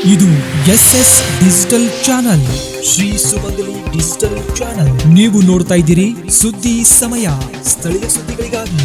ಇದು SS digital channel, Shri ಸುಮಂಗಲಿ digital channel. ನೀವು ನೋಡ್ತಾ ಇದ್ದೀರಿ ಸುದ್ದಿ ಸಮಯ, ಸ್ಥಳೀಯ ಸುದ್ದಿಗಳಿಗಾಗಿ.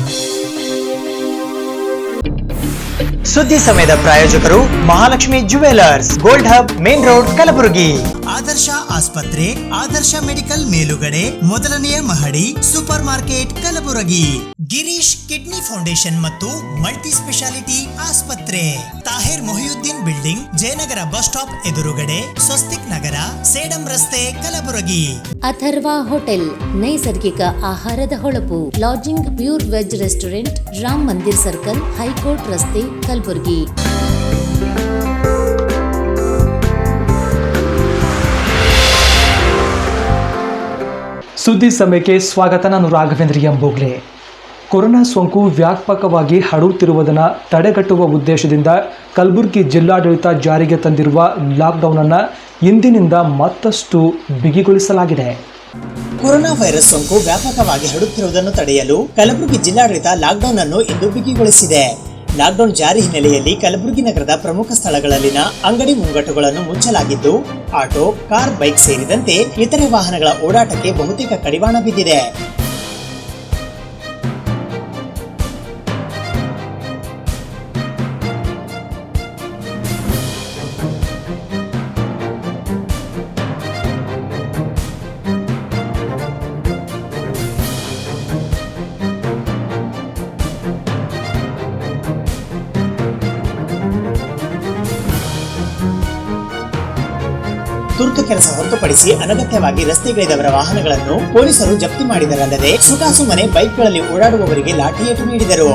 ಸುದ್ದಿ ಸಮಯದ ಪ್ರಾಯೋಜಕರು Mahalakshmi jewellers, gold hub, main road, Kalaburagi. Adarsh ಆಸ್ಪತ್ರೆ, ಆದರ್ಶ ಮೆಡಿಕಲ್ ಮೇಲುಗಡೆ, ಮೊದಲನೆಯ ಮಹಡಿ, super market, Kalaburagi. Girish kidney foundation ಮತ್ತು ಮಲ್ಟಿ ಸ್ಪೆಷಾಲಿಟಿ ಆಸ್ಪತ್ರೆ, Tahir Mohiuddin building, Jayanagar bus stop ಎದುರುಗಡೆ, ಸ್ವಸ್ತಿಕ್ ನಗರ, ಸೇಡಂ ರಸ್ತೆ, ಕಲಬುರಗಿ. ಅಥರ್ವ ಹೋಟೆಲ್, ನೈಸರ್ಗಿಕ ಆಹಾರದ ಹೊಳಪು, lodging, pure veg restaurant, Ram Mandir circle, high court ರಸ್ತೆ, ಕಲಬುರಗಿ. ಸುದ್ದಿ ಸಮಯಕ್ಕೆ ಸ್ವಾಗತ. ನಾನು ರಾಘವೇಂದ್ರ ಎಂಬೋಗ್ಲೆ. ಕೊರೋನಾ ಸೋಂಕು ವ್ಯಾಪಕವಾಗಿ ಹರಡುತ್ತಿರುವುದನ್ನು ತಡೆಗಟ್ಟುವ ಉದ್ದೇಶದಿಂದ ಕಲಬುರಗಿ ಜಿಲ್ಲಾಡಳಿತ ಜಾರಿಗೆ ತಂದಿರುವ ಲಾಕ್ಡೌನ್ ಅನ್ನು ಇಂದಿನಿಂದ ಮತ್ತಷ್ಟು ಬಿಗಿಗೊಳಿಸಲಾಗಿದೆ. ಕೊರೋನಾ ವೈರಸ್ ಸೋಂಕು ವ್ಯಾಪಕವಾಗಿ ಹರಡುತ್ತಿರುವುದನ್ನು ತಡೆಯಲು ಕಲಬುರಗಿ ಜಿಲ್ಲಾಡಳಿತ ಲಾಕ್ಡೌನ್ ಅನ್ನು ಇಂದು ಬಿಗಿಗೊಳಿಸಿದೆ. ಲಾಕ್ಡೌನ್ ಜಾರಿ ಹಿನ್ನೆಲೆಯಲ್ಲಿ ಕಲಬುರಗಿ ನಗರದ ಪ್ರಮುಖ ಸ್ಥಳಗಳಲ್ಲಿನ ಅಂಗಡಿ ಮುಂಗಟ್ಟುಗಳನ್ನು ಮುಚ್ಚಲಾಗಿದ್ದು, ಆಟೋ, ಕಾರ್, ಬೈಕ್ ಸೇರಿದಂತೆ ಇತರೆ ವಾಹನಗಳ ಓಡಾಟಕ್ಕೆ ಬಹುತೇಕ ಕಡಿವಾಣ ಬಿದ್ದಿದೆ. ತುರ್ತು ಕೆಲಸ ಹೊರತುಪಡಿಸಿ ಅನಗತ್ಯವಾಗಿ ರಸ್ತೆಗಿಳಿದವರ ವಾಹನಗಳನ್ನು ಪೊಲೀಸರು ಜಪ್ತಿ ಮಾಡಿದರಲ್ಲದೆ ಸುಖಾಸುಮ್ಮನೆ ಬೈಕ್ಗಳಲ್ಲಿ ಓಡಾಡುವವರಿಗೆ ಲಾಠಿಯೇಟು ನೀಡಿದರು.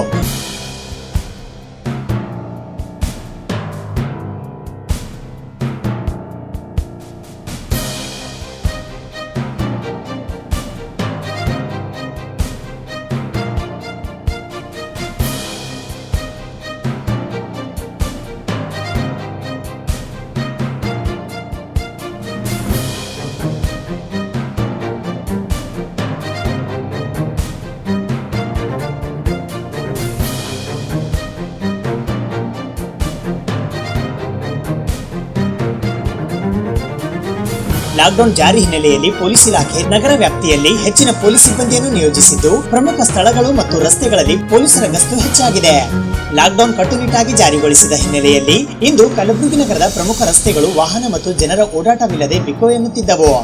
ಲಾಕ್ಡೌನ್ ಜಾರಿ ಹಿನ್ನೆಲೆಯಲ್ಲಿ ಪೊಲೀಸ್ ಇಲಾಖೆ ನಗರ ವ್ಯಾಪ್ತಿಯಲ್ಲಿ ಹೆಚ್ಚಿನ ಪೊಲೀಸ್ ಸಿಬ್ಬಂದಿಯನ್ನು ನಿಯೋಜಿಸಿದ್ದು, ಪ್ರಮುಖ ಸ್ಥಳಗಳು ಮತ್ತು ರಸ್ತೆಗಳಲ್ಲಿ ಪೊಲೀಸರ ಗಸ್ತು ಹೆಚ್ಚಾಗಿದೆ. ಲಾಕ್ಡೌನ್ ಕಟ್ಟುನಿಟ್ಟಾಗಿ ಜಾರಿಗೊಳಿಸಿದ ಹಿನ್ನೆಲೆಯಲ್ಲಿ ಇಂದು ಕಲಬುರಗಿ ನಗರದ ಪ್ರಮುಖ ರಸ್ತೆಗಳು ವಾಹನ ಮತ್ತು ಜನರ ಓಡಾಟವಿಲ್ಲದೆ ಬಿಕೋ ಎನ್ನುತ್ತಿದ್ದವು.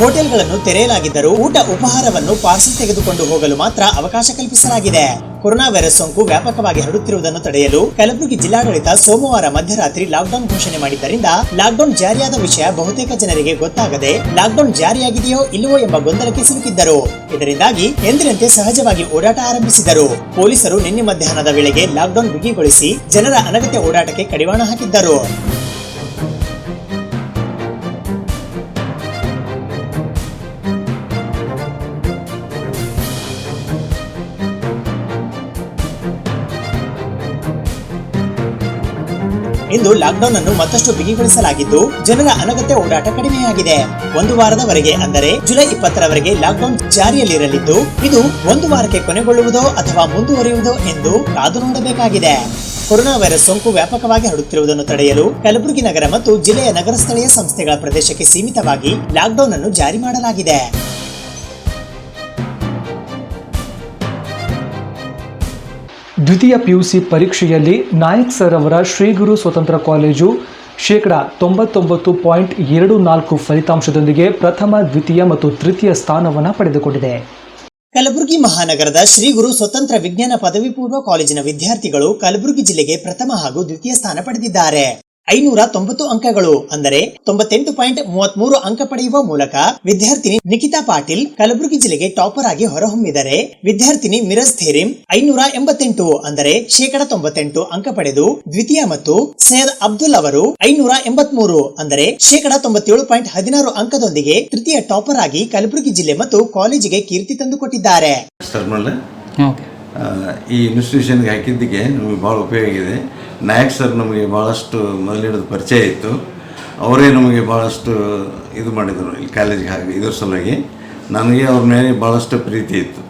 ಹೋಟೆಲ್ಗಳನ್ನು ತೆರೆಯಲಾಗಿದ್ದರೂ ಊಟ ಉಪಹಾರವನ್ನು ಪಾರ್ಸಲ್ ತೆಗೆದುಕೊಂಡು ಹೋಗಲು ಮಾತ್ರ ಅವಕಾಶ ಕಲ್ಪಿಸಲಾಗಿದೆ. ಕೊರೋನಾ ವೈರಸ್ ಸೋಂಕು ವ್ಯಾಪಕವಾಗಿ ಹರಡುತ್ತಿರುವುದನ್ನು ತಡೆಯಲು ಕಲಬುರಗಿ ಜಿಲ್ಲಾಡಳಿತ ಸೋಮವಾರ ಮಧ್ಯರಾತ್ರಿ ಲಾಕ್ಡೌನ್ ಘೋಷಣೆ ಮಾಡಿದ್ದರಿಂದ ಲಾಕ್ಡೌನ್ ಜಾರಿಯಾದ ವಿಷಯ ಬಹುತೇಕ ಜನರಿಗೆ ಗೊತ್ತಾಗದೆ ಲಾಕ್ಡೌನ್ ಜಾರಿಯಾಗಿದೆಯೋ ಇಲ್ಲವೋ ಎಂಬ ಗೊಂದಲಕ್ಕೆ ಸಿಲುಕಿದ್ದರು. ಇದರಿಂದಾಗಿ ಎಂದಿನಂತೆ ಸಹಜವಾಗಿ ಓಡಾಟ ಆರಂಭಿಸಿದರು. ಪೊಲೀಸರು ನಿನ್ನೆ ಮಧ್ಯಾಹ್ನದ ವೇಳೆಗೆ ಲಾಕ್ಡೌನ್ ಬಿಗಿಗೊಳಿಸಿ ಜನರ ಅನಗತ್ಯ ಓಡಾಟಕ್ಕೆ ಕಡಿವಾಣ ಹಾಕಿದ್ದರು. ಇಂದು ಲಾಕ್ಡೌನ್ ಅನ್ನು ಮತ್ತಷ್ಟು ಬಿಗಿಗೊಳಿಸಲಾಗಿದ್ದು, ಜನರ ಅನಗತ್ಯ ಓಡಾಟ ಕಡಿಮೆಯಾಗಿದೆ. ಒಂದು ವಾರದವರೆಗೆ ಅಂದರೆ ಜುಲೈ 20ರವರೆಗೆ ಲಾಕ್ಡೌನ್ ಜಾರಿಯಲ್ಲಿರಲಿದ್ದು, ಇದು ಒಂದು ವಾರಕ್ಕೆ ಕೊನೆಗೊಳ್ಳುವುದೋ ಅಥವಾ ಮುಂದುವರಿಯುವುದೋ ಎಂದು ಕಾದು ನೋಡಬೇಕಾಗಿದೆ. ಕೊರೋನಾ ವೈರಸ್ ಸೋಂಕು ವ್ಯಾಪಕವಾಗಿ ಹರಡುತ್ತಿರುವುದನ್ನು ತಡೆಯಲು ಕಲಬುರಗಿ ನಗರ ಮತ್ತು ಜಿಲ್ಲೆಯ ನಗರ ಸ್ಥಳೀಯ ಸಂಸ್ಥೆಗಳ ಪ್ರದೇಶಕ್ಕೆ ಸೀಮಿತವಾಗಿ ಲಾಕ್ಡೌನ್ ಅನ್ನು ಜಾರಿ ಮಾಡಲಾಗಿದೆ. ದ್ವಿತೀಯ PUC ಪರೀಕ್ಷೆಯಲ್ಲಿ ನಾಯಕ್ ಸರ್ ಅವರ ಶ್ರೀಗುರು ಸ್ವತಂತ್ರ ಕಾಲೇಜು 99.24% ಫಲಿತಾಂಶದೊಂದಿಗೆ ಪ್ರಥಮ, ದ್ವಿತೀಯ ಮತ್ತು ತೃತೀಯ ಸ್ಥಾನವನ್ನು ಪಡೆದುಕೊಂಡಿದೆ. ಕಲಬುರಗಿ ಮಹಾನಗರದ ಶ್ರೀ ಗುರು ಸ್ವತಂತ್ರ ವಿಜ್ಞಾನ ಪದವಿ ಪೂರ್ವ ಕಾಲೇಜಿನ ವಿದ್ಯಾರ್ಥಿಗಳು ಕಲಬುರಗಿ ಜಿಲ್ಲೆಗೆ ಪ್ರಥಮ ಹಾಗೂ ದ್ವಿತೀಯ ಸ್ಥಾನ ಪಡೆದಿದ್ದಾರೆ. 590 ಅಂಕಗಳು ಅಂದರೆ 98.33 ಅಂಕ ಪಡೆಯುವ ಮೂಲಕ ವಿದ್ಯಾರ್ಥಿನಿ ನಿಕಿತಾ ಪಾಟೀಲ್ ಕಲಬುರಗಿ ಜಿಲ್ಲೆಗೆ ಟಾಪರ್ ಆಗಿ ಹೊರಹೊಮ್ಮಿದರೆ, ವಿದ್ಯಾರ್ಥಿನಿ ಮಿರಜ್ ಥೇರಿಂ 588 ಅಂದರೆ 98% ಅಂಕ ಪಡೆದು ದ್ವಿತೀಯ ಮತ್ತು ಸೈಯದ್ ಅಬ್ದುಲ್ ಅವರು 583 ಅಂದರೆ 97.16 ಅಂಕದೊಂದಿಗೆ ತೃತೀಯ ಟಾಪರ್ ಆಗಿ ಕಲಬುರಗಿ ಜಿಲ್ಲೆ ಮತ್ತು ಕಾಲೇಜಿಗೆ ಕೀರ್ತಿ ತಂದುಕೊಟ್ಟಿದ್ದಾರೆ. ಈ ಇನ್ಸ್ಟಿಟ್ಯೂಷನ್ಗೆ ಹಾಕಿದ್ದಕ್ಕೆ ನಮಗೆ ಭಾಳ ಉಪಯೋಗ ಇದೆ. ನಾಯಕ್ ಸರ್ ನಮಗೆ ಭಾಳಷ್ಟು ಮೊದಲಿಡೋದು ಪರಿಚಯ ಇತ್ತು. ಅವರೇ ನಮಗೆ ಭಾಳಷ್ಟು ಇದು ಮಾಡಿದರು ಇಲ್ಲಿ ಕಾಲೇಜಿಗೆ ಹಾಕಿ. ಇದ್ರ ಸಲುವಾಗಿ ನನಗೆ ಅವ್ರ ಮೇಲೆ ಭಾಳಷ್ಟು ಪ್ರೀತಿ ಇತ್ತು.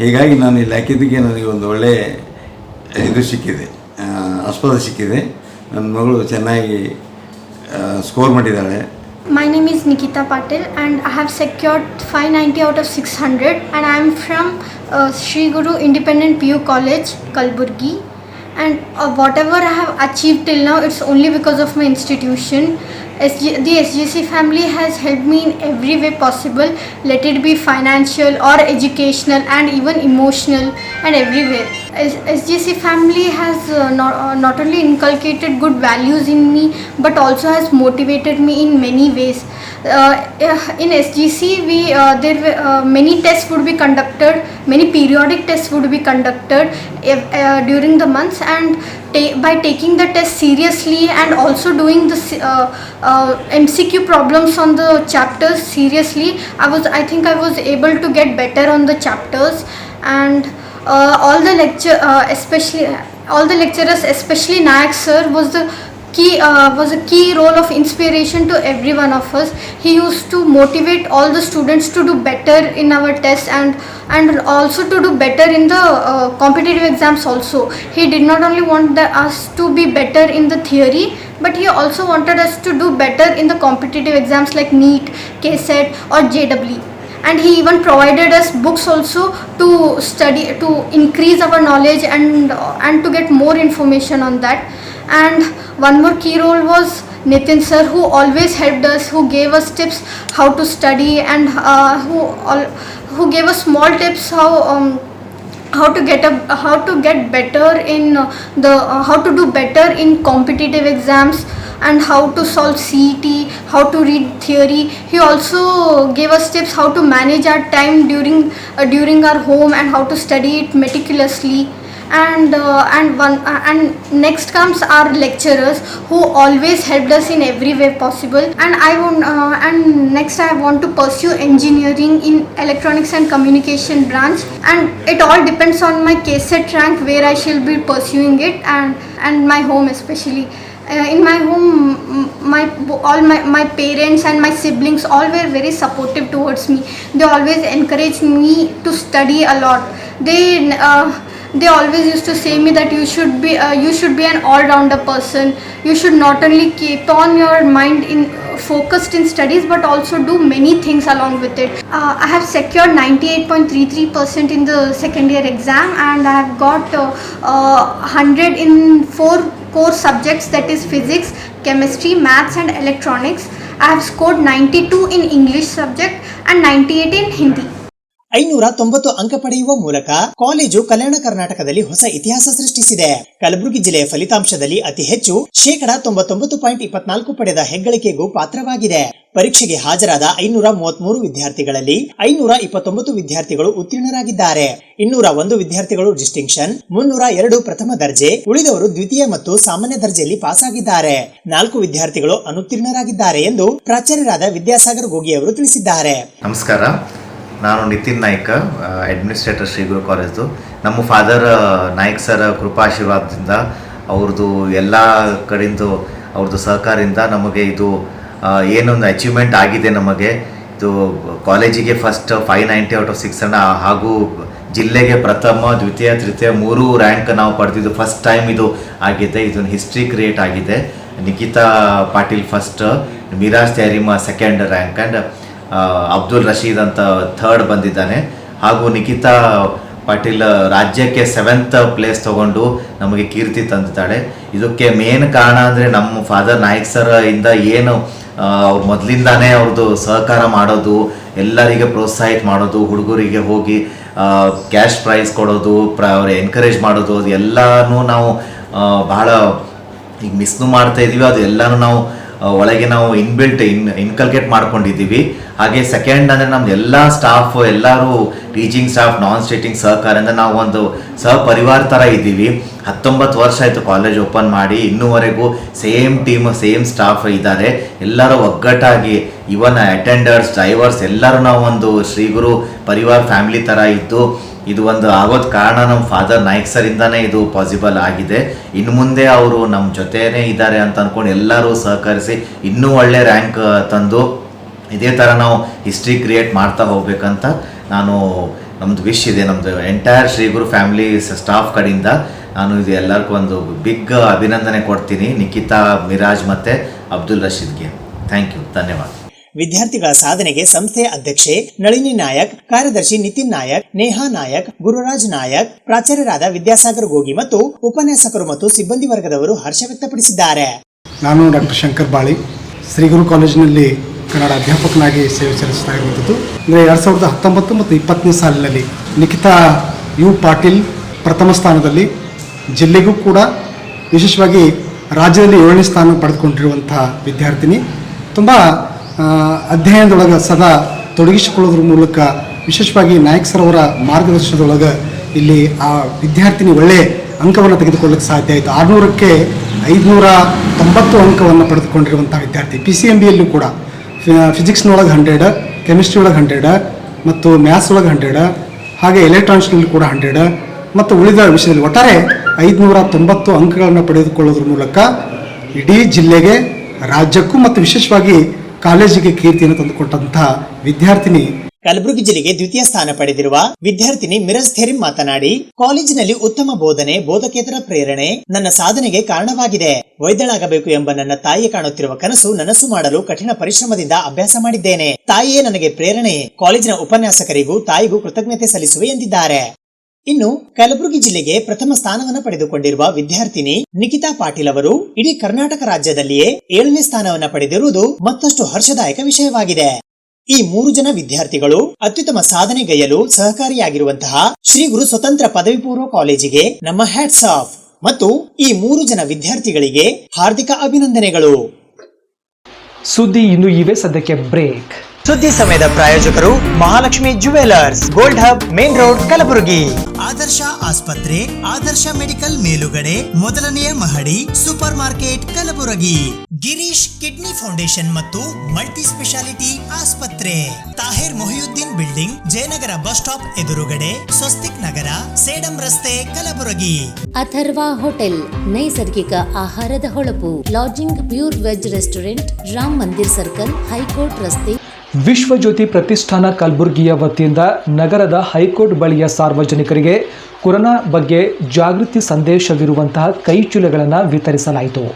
ಹೀಗಾಗಿ ನಾನು ಇಲ್ಲಿ ಹಾಕಿದ್ದಕ್ಕೆ ನನಗೆ ಒಂದು ಒಳ್ಳೆಯ ಇದು ಸಿಕ್ಕಿದೆ, ಆಸ್ಪದ ಸಿಕ್ಕಿದೆ. ನನ್ನ ಮಗಳು ಚೆನ್ನಾಗಿ ಸ್ಕೋರ್ ಮಾಡಿದ್ದಾಳೆ. My name is Nikita Patil and I have secured 590 out of 600 and I am from Sri Guru Independent PU College, Kalburgi. And whatever I have achieved till now, it's only because of my institution. The SGC family has helped me in every way possible, let it be financial or educational and even emotional and everywhere. SGC family has not only inculcated good values in me but also has motivated me in many ways. In SGC there were many tests would be conducted, many periodic tests would be conducted during the months, and by taking the test seriously and also doing the MCQ problems on the chapters seriously, I think I was able to get better on the chapters. And all the lecturers, especially Nayak sir, was a key role of inspiration to every one of us. He used to motivate all the students to do better in our tests and also to do better in the competitive exams also. He did not only want us to be better in the theory, but he also wanted us to do better in the competitive exams like NEET, KCET or JEE. And he even provided us books also to study, to increase our knowledge and to get more information on that. And one more key role was Nitin sir, who always helped us, who gave us tips how to study and who gave us small tips how to get better in how to do better in competitive exams and how to solve CET, how to read theory. He also gave us tips how to manage our time during our home and how to study it meticulously. And next comes our lecturers, who always helped us in every way possible. And next I want to pursue engineering in electronics and communication branch, and it all depends on my KCET rank where I shall be pursuing it, and my home especially. In my home, my parents and my siblings all were very supportive towards me. They always encouraged me to study a lot. They always used to say me that you should be an all-rounder person. You should not only keep on your mind focused in studies but also do many things along with it. I have secured 98.33% in the second year exam, and I have got 100 in 4 core subjects, that is physics, chemistry, maths and electronics. I have scored 92 in English subject and 98 in Hindi. 590 ಅಂಕ ಪಡೆಯುವ ಮೂಲಕ college ಕಲ್ಯಾಣ ಕರ್ನಾಟಕದಲ್ಲಿ ಹೊಸ ಇತಿಹಾಸ ಸೃಷ್ಟಿಸಿದೆ. ಕಲಬುರಗಿ ಜಿಲ್ಲೆಯ ಫಲಿತಾಂಶದಲ್ಲಿ ಅತಿ ಹೆಚ್ಚು 99.24 ಪಡೆದ ಹೆಗ್ಗಳಿಕೆಗೂ ಪಾತ್ರವಾಗಿದೆ. ಪರೀಕ್ಷೆಗೆ ಹಾಜರಾದ 533 ವಿದ್ಯಾರ್ಥಿಗಳಲ್ಲಿ 529 ವಿದ್ಯಾರ್ಥಿಗಳು ಉತ್ತೀರ್ಣರಾಗಿದ್ದಾರೆ. 201 ವಿದ್ಯಾರ್ಥಿಗಳು ಡಿಸ್ಟಿಂಕ್ಷನ್, 302 ಪ್ರಥಮ ದರ್ಜೆ, ಉಳಿದವರು ದ್ವಿತೀಯ ಮತ್ತು ಸಾಮಾನ್ಯ ದರ್ಜೆಯಲ್ಲಿ ಪಾಸ್ ಆಗಿದ್ದಾರೆ. 4 ವಿದ್ಯಾರ್ಥಿಗಳು ಅನುತ್ತೀರ್ಣರಾಗಿದ್ದಾರೆ ಎಂದು ಪ್ರಾಚಾರ್ಯರಾದ ವಿದ್ಯಾಸಾಗರ್ ಗೋಗಿ ಅವರು ತಿಳಿಸಿದ್ದಾರೆ. ನಮಸ್ಕಾರ, ನಾನು ನಿತಿನ್ ನಾಯ್ಕ, ಅಡ್ಮಿನಿಸ್ಟ್ರೇಟರ್ ಶ್ರೀ ಗುರು ಕಾಲೇಜ್ದು. ನಮ್ಮ ಫಾದರ್ ನಾಯ್ಕ್ ಸರ್ ಕೃಪಾಶೀರ್ವಾದದಿಂದ, ಅವ್ರದ್ದು ಎಲ್ಲ ಕಡೆಯಿಂದ ಅವ್ರದ್ದು ಸಹಕಾರದಿಂದ ನಮಗೆ ಇದು ಏನೊಂದು ಅಚೀವ್ಮೆಂಟ್ ಆಗಿದೆ. ನಮಗೆ ಇದು ಕಾಲೇಜಿಗೆ ಫಸ್ಟ್ 590 ಔಟ್ ಆಫ್ 600 ಹಾಗೂ ಜಿಲ್ಲೆಗೆ ಪ್ರಥಮ, ದ್ವಿತೀಯ, ತೃತೀಯ 3 ರ್ಯಾಂಕ್ ನಾವು ಪಡೆದಿದ್ದು ಫಸ್ಟ್ ಟೈಮ್ ಇದು ಆಗಿದೆ. ಇದೊಂದು ಹಿಸ್ಟ್ರಿ ಕ್ರಿಯೇಟ್ ಆಗಿದೆ. Nikita Patil first, Miraj Therim second rank and Abdul Rashid ಅಂತ ಥರ್ಡ್ ಬಂದಿದ್ದಾನೆ. ಹಾಗೂ ನಿಕಿತಾ ಪಾಟೀಲ್ ರಾಜ್ಯಕ್ಕೆ 7th ಪ್ಲೇಸ್ ತೊಗೊಂಡು ನಮಗೆ ಕೀರ್ತಿ ತಂದಿದ್ದಾಳೆ. ಇದಕ್ಕೆ ಮೇನ್ ಕಾರಣ ಅಂದರೆ ನಮ್ಮ ಫಾದರ್ ನಾಯ್ಕ್ ಸರ್ ಇಂದ ಏನು ಅವ್ರು ಮೊದಲಿಂದಾನೇ ಅವ್ರದ್ದು ಸಹಕಾರ ಮಾಡೋದು, ಎಲ್ಲರಿಗೆ ಪ್ರೋತ್ಸಾಹಿತ ಮಾಡೋದು, ಹುಡುಗರಿಗೆ ಹೋಗಿ ಕ್ಯಾಶ್ ಪ್ರೈಸ್ ಕೊಡೋದು, ಅವ್ರು ಎನ್ಕರೇಜ್ ಮಾಡೋದು, ಅದು ಎಲ್ಲನೂ ನಾವು ಬಹಳ ಈಗ ಮಿಸ್ನು ಮಾಡ್ತಾ ಇದ್ದೀವಿ. ಅದು ಎಲ್ಲನೂ ನಾವು ಒಳಗೆ ನಾವು ಇನ್ಕಲ್ಕೇಟ್ ಮಾಡ್ಕೊಂಡಿದ್ದೀವಿ. ಹಾಗೆ ಸೆಕೆಂಡ್ ಅಂದರೆ ನಮ್ದು ಎಲ್ಲ ಸ್ಟಾಫ್, ಎಲ್ಲರೂ ಟೀಚಿಂಗ್ ಸ್ಟಾಫ್, ನಾನ್ ಟೀಚಿಂಗ್ ಸಹಕಾರದಿಂದ ನಾವು ಒಂದು ಸಹಪರಿವಾರ ಥರ ಇದ್ದೀವಿ. 19 ವರ್ಷ ಆಯಿತು ಕಾಲೇಜ್ ಓಪನ್ ಮಾಡಿ, ಇನ್ನೂವರೆಗೂ ಸೇಮ್ ಟೀಮ್, ಸೇಮ್ ಸ್ಟಾಫ್ ಇದ್ದಾರೆ. ಎಲ್ಲರೂ ಒಗ್ಗಟ್ಟಾಗಿ, ಇವನ್ ಅಟೆಂಡರ್ಸ್, ಡ್ರೈವರ್ಸ್ ಎಲ್ಲರೂ ನಾವು ಒಂದು ಶ್ರೀಗುರು ಪರಿವಾರ ಫ್ಯಾಮಿಲಿ ಥರ ಇದ್ದು ಇದು ಒಂದು ಆಗೋದು ಕಾರಣ ನಮ್ಮ ಫಾದರ್ ನಾಯ್ಕ್ ಸರಿಂದಾನೇ ಇದು ಪಾಸಿಬಲ್ ಆಗಿದೆ. ಇನ್ನು ಮುಂದೆ ಅವರು ನಮ್ಮ ಜೊತೆನೇ ಇದ್ದಾರೆ ಅಂತ ಅಂದ್ಕೊಂಡು ಎಲ್ಲರೂ ಸಹಕರಿಸಿ ಇನ್ನೂ ಒಳ್ಳೆ ರ್ಯಾಂಕ್ ತಂದು ಇದೇ ಥರ ನಾವು ಹಿಸ್ಟ್ರಿ ಕ್ರಿಯೇಟ್ ಮಾಡ್ತಾ ಹೋಗ್ಬೇಕಂತ ನಮ್ಮದು ವಿಶ್ ಇದೆ. ನಮ್ಮದು ಎಂಟೈರ್ ಶ್ರೀಗುರು ಫ್ಯಾಮಿಲಿ ಸ್ಟಾಫ್ ಕಡೆಯಿಂದ ನಾನು ಇದು ಎಲ್ಲರಿಗೂ ಒಂದು ಬಿಗ್ ಅಭಿನಂದನೆ ಕೊಡ್ತೀನಿ, ನಿಖಿತಾ, ಮಿರಾಜ್ ಮತ್ತು ಅಬ್ದುಲ್ ರಶೀದ್ಗೆ. ಥ್ಯಾಂಕ್ ಯು, ಧನ್ಯವಾದ. ವಿದ್ಯಾರ್ಥಿಗಳ ಸಾಧನೆಗೆ ಸಂಸ್ಥೆಯ ಅಧ್ಯಕ್ಷೆ ನಳಿನಿ ನಾಯಕ್, ಕಾರ್ಯದರ್ಶಿ ನಿತಿನ್ ನಾಯಕ್, ನೇಹಾ ನಾಯಕ್, ಗುರುರಾಜ್ ನಾಯಕ್, ಪ್ರಾಚಾರ್ಯರಾದ ವಿದ್ಯಾಸಾಗರ್ ಗೋಗಿ ಮತ್ತು ಉಪನ್ಯಾಸಕರು ಮತ್ತು ಸಿಬ್ಬಂದಿ ವರ್ಗದವರು ಹರ್ಷ ವ್ಯಕ್ತಪಡಿಸಿದ್ದಾರೆ. ನಾನು ಡಾಕ್ಟರ್ ಶಂಕರ್ ಬಾಳಿ, ಶ್ರೀಗುರು ಕಾಲೇಜಿನಲ್ಲಿ ಕನ್ನಡ ಅಧ್ಯಾಪಕನಾಗಿ ಸೇವೆ ಸಲ್ಲಿಸ್ತಾ ಇರುವಂಥದ್ದು. ಅಂದರೆ 2019 ಮತ್ತು 2020 ಸಾಲಿನಲ್ಲಿ ನಿಖಿತಾ ಯು ಪಾಟೀಲ್ ಪ್ರಥಮ ಸ್ಥಾನದಲ್ಲಿ, ಜಿಲ್ಲೆಗೂ ಕೂಡ ವಿಶೇಷವಾಗಿ ರಾಜ್ಯದಲ್ಲಿ 7ನೇ ಸ್ಥಾನ ಪಡೆದುಕೊಂಡಿರುವಂತಹ ವಿದ್ಯಾರ್ಥಿನಿ. ತುಂಬ ಅಧ್ಯಯನದೊಳಗೆ ಸದಾ ತೊಡಗಿಸಿಕೊಳ್ಳೋದ್ರ ಮೂಲಕ ವಿಶೇಷವಾಗಿ ನಾಯಕ್ ಸರ್ ಅವರ ಮಾರ್ಗದರ್ಶನದೊಳಗೆ ಇಲ್ಲಿ ಆ ವಿದ್ಯಾರ್ಥಿನಿ ಒಳ್ಳೆಯ ಅಂಕವನ್ನು ತೆಗೆದುಕೊಳ್ಳಕ್ಕೆ ಸಾಧ್ಯ ಆಯಿತು. 600ಕ್ಕೆ 590 ಅಂಕವನ್ನು ಪಡೆದುಕೊಂಡಿರುವಂಥ ವಿದ್ಯಾರ್ಥಿ. PCMBಯಲ್ಲೂ ಕೂಡ ಫಿಸಿಕ್ಸ್ನೊಳಗೆ 100, ಕೆಮಿಸ್ಟ್ರಿ ಒಳಗೆ 100 ಮತ್ತು ಮ್ಯಾಥ್ಸ್ ಒಳಗೆ 100, ಹಾಗೆ ಎಲೆಕ್ಟ್ರಾನಿಕ್ಸ್ನಲ್ಲಿ ಕೂಡ 100 ಮತ್ತು ಉಳಿದ ವಿಷಯದಲ್ಲಿ ಒಟ್ಟಾರೆ 590 ಅಂಕಗಳನ್ನು ಪಡೆದುಕೊಳ್ಳೋದ್ರ ಮೂಲಕ ಇಡೀ ಜಿಲ್ಲೆಗೆ, ರಾಜ್ಯಕ್ಕೂ ಮತ್ತು ವಿಶೇಷವಾಗಿ ಕಾಲೇಜಿಗೆ ಕೀರ್ತಿಯನ್ನು ತಂದುಕೊಟ್ಟಂತಹ ವಿದ್ಯಾರ್ಥಿನಿ. ಕಲಬುರಗಿ ಜಿಲ್ಲೆಗೆ ದ್ವಿತೀಯ ಸ್ಥಾನ ಪಡೆದಿರುವ ವಿದ್ಯಾರ್ಥಿನಿ ಮಿರಜ್ ಥೆರಿಮ್ ಮಾತನಾಡಿ, ಕಾಲೇಜಿನಲ್ಲಿ ಉತ್ತಮ ಬೋಧನೆ, ಬೋಧಕೇತರ ಪ್ರೇರಣೆ ನನ್ನ ಸಾಧನೆಗೆ ಕಾರಣವಾಗಿದೆ. ವೈದ್ಯಳಾಗಬೇಕು ಎಂಬ ನನ್ನ ತಾಯಿ ಕಾಣುತ್ತಿರುವ ಕನಸು ನನಸು ಮಾಡಲು ಕಠಿಣ ಪರಿಶ್ರಮದಿಂದ ಅಭ್ಯಾಸ ಮಾಡಿದ್ದೇನೆ. ತಾಯಿಯೇ ನನಗೆ ಪ್ರೇರಣೆ. ಕಾಲೇಜಿನ ಉಪನ್ಯಾಸಕರಿಗೂ ತಾಯಿಗೂ ಕೃತಜ್ಞತೆ ಸಲ್ಲಿಸುವೆ ಎಂದಿದ್ದಾರೆ. ಇನ್ನು ಕಲಬುರಗಿ ಜಿಲ್ಲೆಗೆ ಪ್ರಥಮ ಸ್ಥಾನವನ್ನು ಪಡೆದುಕೊಂಡಿರುವ ವಿದ್ಯಾರ್ಥಿನಿ ನಿಖಿತಾ ಪಾಟೀಲ್ ಅವರು ಇಡೀ ಕರ್ನಾಟಕ ರಾಜ್ಯದಲ್ಲಿಯೇ 7ನೇ ಸ್ಥಾನವನ್ನು ಪಡೆದಿರುವುದು ಮತ್ತಷ್ಟು ಹರ್ಷದಾಯಕ ವಿಷಯವಾಗಿದೆ. ಈ 3 ಜನ ವಿದ್ಯಾರ್ಥಿಗಳು ಅತ್ಯುತ್ತಮ ಸಾಧನೆಗೈಯಲು ಸಹಕಾರಿಯಾಗಿರುವಂತಹ ಶ್ರೀ ಗುರು ಸ್ವತಂತ್ರ ಪದವಿ ಪೂರ್ವ ಕಾಲೇಜಿಗೆ ನಮ್ಮ ಹ್ಯಾಟ್ಸ್ ಆಫ್ ಮತ್ತು ಈ 3 ಜನ ವಿದ್ಯಾರ್ಥಿಗಳಿಗೆ ಹಾರ್ದಿಕ ಅಭಿನಂದನೆಗಳು. ಸುದ್ದಿ ಇನ್ನು ಇವೆ, ಸದ್ಯಕ್ಕೆ ಬ್ರೇಕ್. ಸುದ್ದಿ ಸಮಯದ ಪ್ರಾಯೋಜಕರು Mahalakshmi jewellers, gold hub, main road, Kalaburagi. Adarsh ಆಸ್ಪತ್ರೆ, ಆದರ್ಶ ಮೆಡಿಕಲ್ ಮೇಲುಗಡೆ, ಮೊದಲನೆಯ ಮಹಡಿ, super market, Kalaburagi. Girish kidney foundation ಮತ್ತು ಮಲ್ಟಿ ಸ್ಪೆಷಾಲಿಟಿ ಆಸ್ಪತ್ರೆ, Tahir Mohiuddin building, Jayanagar bus stop ಎದುರುಗಡೆ, ಸ್ವಸ್ತಿಕ್ ನಗರ, ಸೇಡಂ ರಸ್ತೆ, ಕಲಬುರಗಿ. ಅಥರ್ವ ಹೋಟೆಲ್, ನೈಸರ್ಗಿಕ ಆಹಾರದ ಹೊಳಪು, lodging pure veg restaurant, Ram Mandir circle, high court ರಸ್ತೆ. ವಿಶ್ವಜ್ಯೋತಿ ಪ್ರತಿಷ್ಠಾನ ಕಲಬುರಗಿಯ ವತಿಯಿಂದ ನಗರದ ಹೈಕೋರ್ಟ್ ಬಳಿಯ ಸಾರ್ವಜನಿಕರಿಗೆ ಕೊರೋನಾ ಬಗ್ಗೆ ಜಾಗೃತಿ ಸಂದೇಶವಿರುವಂತಹ ಕೈಚೀಲಗಳನ್ನು ವಿತರಿಸಲಾಯಿತು.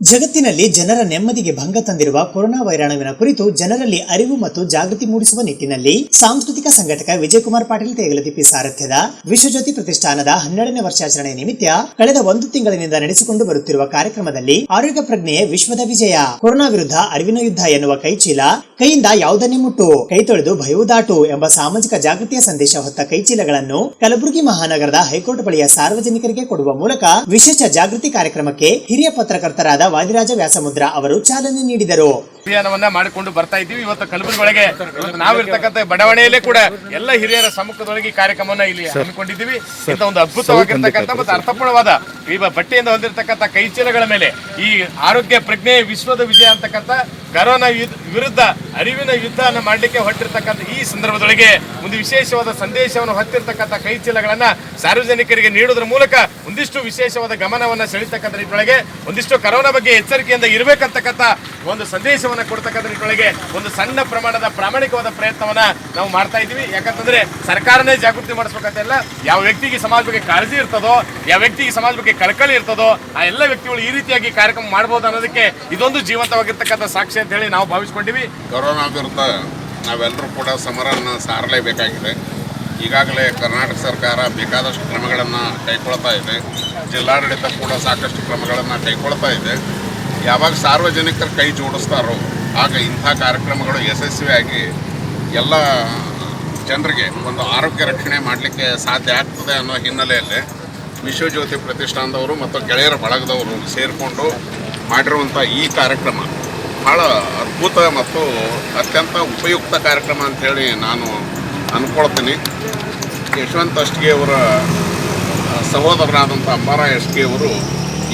ಜಗತ್ತಿನಲ್ಲಿ ಜನರ ನೆಮ್ಮದಿಗೆ ಭಂಗ ತಂದಿರುವ ಕೊರೋನಾ ವೈರಾಣುವಿನ ಕುರಿತು ಜನರಲ್ಲಿ ಅರಿವು ಮತ್ತು ಜಾಗೃತಿ ಮೂಡಿಸುವ ನಿಟ್ಟಿನಲ್ಲಿ ಸಾಂಸ್ಕೃತಿಕ ಸಂಘಟಕ ವಿಜಯಕುಮಾರ್ ಪಾಟೀಲ್ ತೇಗಲತಿಪ್ಪಿ ಸಾರಥ್ಯದ ವಿಶ್ವಜ್ಯೋತಿ ಪ್ರತಿಷ್ಠಾನದ 12ನೇ ವರ್ಷಾಚರಣೆ ನಿಮಿತ್ತ ಕಳೆದ 1 ತಿಂಗಳಿನಿಂದ ನಡೆಸಿಕೊಂಡು ಬರುತ್ತಿರುವ ಕಾರ್ಯಕ್ರಮದಲ್ಲಿ ಆರೋಗ್ಯ ಪ್ರಜ್ಞೆಯೇ ವಿಶ್ವದ ವಿಜಯ, ಕೊರೋನಾ ವಿರುದ್ಧ ಅರಿವಿನ ಯುದ್ಧ ಎನ್ನುವ ಕೈಚೀಲ, ಕೈಯಿಂದ ಯಾವುದನ್ನೇ ಮುಟ್ಟು, ಕೈ ತೊಳೆದು ಭಯವು ದಾಟು ಎಂಬ ಸಾಮಾಜಿಕ ಜಾಗೃತಿಯ ಸಂದೇಶ ಹೊತ್ತ ಕೈಚೀಲಗಳನ್ನು ಕಲಬುರಗಿ ಮಹಾನಗರದ ಹೈಕೋರ್ಟ್ ಬಳಿಯ ಸಾರ್ವಜನಿಕರಿಗೆ ಕೊಡುವ ಮೂಲಕ ವಿಶೇಷ ಜಾಗೃತಿ ಕಾರ್ಯಕ್ರಮಕ್ಕೆ ಹಿರಿಯ ಪತ್ರಕರ್ತರಾದ ವಾದಿರಾಜ ವ್ಯಾಸಮುದ್ರ ಅವರು ಚಾಲನೆ ನೀಡಿದರು. ಅಭಿಯಾನವನ್ನ ಮಾಡಿಕೊಂಡು ಬರ್ತಾ ಇದ್ದೀವಿ. ಇವತ್ತು ಕಲಬುರಗಿ ಒಳಗೆ ನಾವಿರ್ತಕ್ಕಂಥ ಬಡಾವಣೆಯಲ್ಲೇ ಕೂಡ ಎಲ್ಲ ಹಿರಿಯರ ಸಮ್ಮುಖದೊಳಗೆ ಕಾರ್ಯಕ್ರಮವನ್ನ ಇಲ್ಲಿ ಹಮ್ಮಿಕೊಂಡಿದ್ದೀವಿ. ಇಂಥ ಒಂದು ಅದ್ಭುತವಾಗಿರ್ತಕ್ಕಂಥ ಮತ್ತು ಅರ್ಥಪೂರ್ಣವಾದ ಈ ಬಟ್ಟೆಯಿಂದ ಹೊಂದಿರತಕ್ಕಂಥ ಕೈಚೀಲಗಳ ಮೇಲೆ ಈ ಆರೋಗ್ಯ ಪ್ರಜ್ಞೆ ವಿಶ್ವದ ವಿಜಯ ಅಂತಕ್ಕಂಥ ಕರೋನಾ ವಿರುದ್ಧ ಅರಿವಿನ ಯುದ್ಧವನ್ನು ಮಾಡಲಿಕ್ಕೆ ಹೊರಟಿರ್ತಕ್ಕಂಥ ಈ ಸಂದರ್ಭದೊಳಗೆ ಒಂದು ವಿಶೇಷವಾದ ಸಂದೇಶವನ್ನು ಹೊತ್ತಿರ್ತಕ್ಕಂಥ ಕೈಚೀಲಗಳನ್ನ ಸಾರ್ವಜನಿಕರಿಗೆ ನೀಡುವುದರ ಮೂಲಕ ಒಂದಿಷ್ಟು ವಿಶೇಷವಾದ ಗಮನವನ್ನ ಸೆಳೀತಕ್ಕಂಥ ನಿಟ್ಟಿನೊಳಗೆ ಒಂದಿಷ್ಟು ಕರೋನಾ ಬಗ್ಗೆ ಎಚ್ಚರಿಕೆಯಿಂದ ಇರಬೇಕಂತಕ್ಕಂಥ ಒಂದು ಸಂದೇಶವನ್ನ ಕೊಡ್ತಕ್ಕಂಥ ನಿಟ್ಟಿನೊಳಗೆ ಒಂದು ಸಣ್ಣ ಪ್ರಮಾಣದ ಪ್ರಾಮಾಣಿಕವಾದ ಪ್ರಯತ್ನವನ್ನ ನಾವು ಮಾಡ್ತಾ ಇದ್ದೀವಿ. ಯಾಕಂತಂದ್ರೆ ಸರ್ಕಾರನೇ ಜಾಗೃತಿ ಮಾಡಿಸ್ಬೇಕಂತ ಇಲ್ಲ, ಯಾವ ವ್ಯಕ್ತಿಗೆ ಸಮಾಜ ಬಗ್ಗೆ ಕಾಳಜಿ ಇರ್ತದೋ, ಯಾವ ವ್ಯಕ್ತಿಗೆ ಸಮಾಜ ಬಗ್ಗೆ ಕಳಕಳಿ ಇರ್ತದೋ ಆ ಎಲ್ಲ ವ್ಯಕ್ತಿಗಳು ಈ ರೀತಿಯಾಗಿ ಕಾರ್ಯಕ್ರಮ ಮಾಡಬಹುದು ಅನ್ನೋದಕ್ಕೆ ಇದೊಂದು ಜೀವಂತವಾಗಿರ್ತಕ್ಕಂಥ ಸಾಕ್ಷಿ ಅಂತ ಹೇಳಿ ನಾವು ಭಾವಿಸ್ಕೊಂಡಿವಿ. ಕೊರೋನಾ ವಿರುದ್ಧ ನಾವೆಲ್ಲರೂ ಕೂಡ ಸಮರನ್ನು ಸಾರಲೇಬೇಕಾಗಿದೆ. ಈಗಾಗಲೇ ಕರ್ನಾಟಕ ಸರ್ಕಾರ ಬೇಕಾದಷ್ಟು ಕ್ರಮಗಳನ್ನು ಕೈಗೊಳ್ತಾ ಇದೆ, ಜಿಲ್ಲಾಡಳಿತ ಕೂಡ ಸಾಕಷ್ಟು ಕ್ರಮಗಳನ್ನು ಕೈಗೊಳ್ತಾ ಇದೆ. ಯಾವಾಗ ಸಾರ್ವಜನಿಕರು ಕೈ ಜೋಡಿಸ್ತಾರೋ ಆಗ ಇಂಥ ಕಾರ್ಯಕ್ರಮಗಳು ಯಶಸ್ವಿಯಾಗಿ ಎಲ್ಲ ಜನರಿಗೆ ಒಂದು ಆರೋಗ್ಯ ರಕ್ಷಣೆ ಮಾಡಲಿಕ್ಕೆ ಸಾಧ್ಯ ಆಗ್ತದೆ ಅನ್ನೋ ಹಿನ್ನೆಲೆಯಲ್ಲಿ ವಿಶ್ವಜ್ಯೋತಿ ಪ್ರತಿಷ್ಠಾನದವರು ಮತ್ತು ಗೆಳೆಯರ ಬಳಗದವರು ಸೇರಿಕೊಂಡು ಮಾಡಿರುವಂಥ ಈ ಕಾರ್ಯಕ್ರಮ ಭಾಳ ಅದ್ಭುತ ಮತ್ತು ಅತ್ಯಂತ ಉಪಯುಕ್ತ ಕಾರ್ಯಕ್ರಮ ಅಂಥೇಳಿ ನಾನು ಅಂದ್ಕೊಳ್ತೀನಿ. ಯಶವಂತ್ ಅಷ್ಟಿಗೆ ಅವರ ಸಹೋದರರಾದಂಥ ಅಂಬಾರ ಅಷ್ಟಿಗೆ ಅವರು